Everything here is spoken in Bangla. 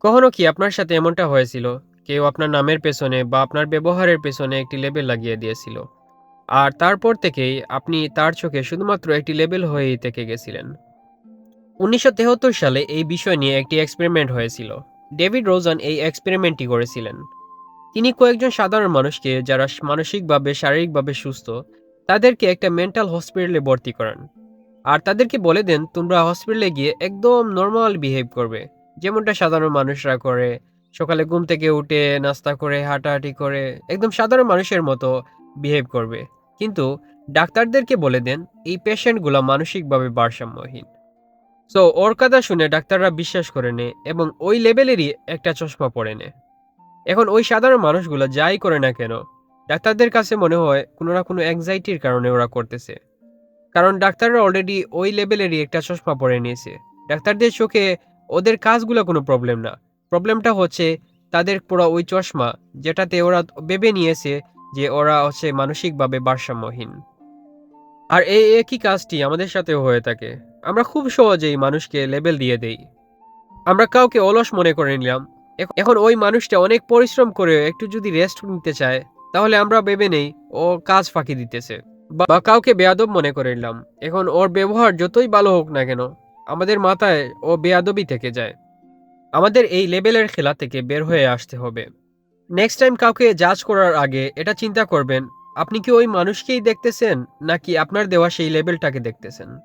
কখনো কি আপনার সাথে এমনটা হয়েছিল? কেউ আপনার নামের পেছনে বা আপনার ব্যবহারের পেছনে একটি লেবেল লাগিয়ে দিয়েছিল। আর তারপর থেকেই আপনি তার চোখে শুধুমাত্র একটি লেবেল হয়েই থেকে গেছিলেন। ১৯৭৩ সালে এই বিষয় নিয়ে একটি এক্সপেরিমেন্ট হয়েছিল। ডেভিড রোজান এই এক্সপেরিমেন্টটি করেছিলেন। তিনি কয়েকজন সাধারণ মানুষকে যারা মানসিকভাবে শারীরিকভাবে সুস্থ, তাদেরকে একটা মেন্টাল হসপিটালে ভর্তি করান। আর তাদেরকে বলে দেন তোমরা হসপিটালে গিয়ে একদম নরমাল বিহেভ করবে, যেমনটা সাধারণ মানুষরা করে। সকালে ঘুম থেকে উঠে নাস্তা করে হাঁটাহাঁটি করে একদম সাধারণ মানুষের মতো বিহেভ করবে। কিন্তু ডাক্তারদেরকে বলে দেন এই পেশেন্টগুলো মানসিকভাবে ভারসাম্যহীন। সো ওর কথা শুনে ডাক্তাররা বিশ্বাস করে নেয় এবং ওই লেভেলেরই একটা চশমা পরে নেয়। এখন ওই সাধারণ মানুষগুলো যাই করে না কেন, ডাক্তারদের কাছে মনে হয় কোনো না কোনো অ্যাংজাইটির কারণে ওরা করতেছে। কারণ ডাক্তাররা অলরেডি ওই লেভেলেরই একটা চশমা পরে নিয়েছে। ডাক্তারদের চোখে ওদের কাজগুলো কোনো প্রবলেম না। প্রবলেমটা হচ্ছে তাদের পুরো ওই চশমা, যেটাতে ওরা ভেবে নিয়েছে যে ওরা হচ্ছে মানসিকভাবে ভারসাম্যহীন। আর এই একই কাজটি আমাদের সাথেও হয়ে থাকে। আমরা খুব সহজেই মানুষকে লেবেল দিয়ে দেই। আমরা কাউকে অলস মনে করে নিলাম। এখন ওই মানুষটা অনেক পরিশ্রম করে একটু যদি রেস্ট নিতে চায়, তাহলে আমরা ভেবে নেই ও কাজ ফাঁকি দিতেছে। বা কাউকে বেয়াদব মনে করে নিলাম। এখন ওর ব্যবহার যতই ভালো হোক না কেন, আমাদের মাথায় ও বেয়াদবই থেকে যায়। আমাদের এই লেবেলের খেলা থেকে বের হয়ে আসতে হবে। নেক্সট টাইম কাউকে জাজ করার আগে এটা চিন্তা করবেন, আপনি কি ওই মানুষকেই দেখতেছেন নাকি আপনার দেওয়া সেই লেবেলটাকে দেখতেছেন।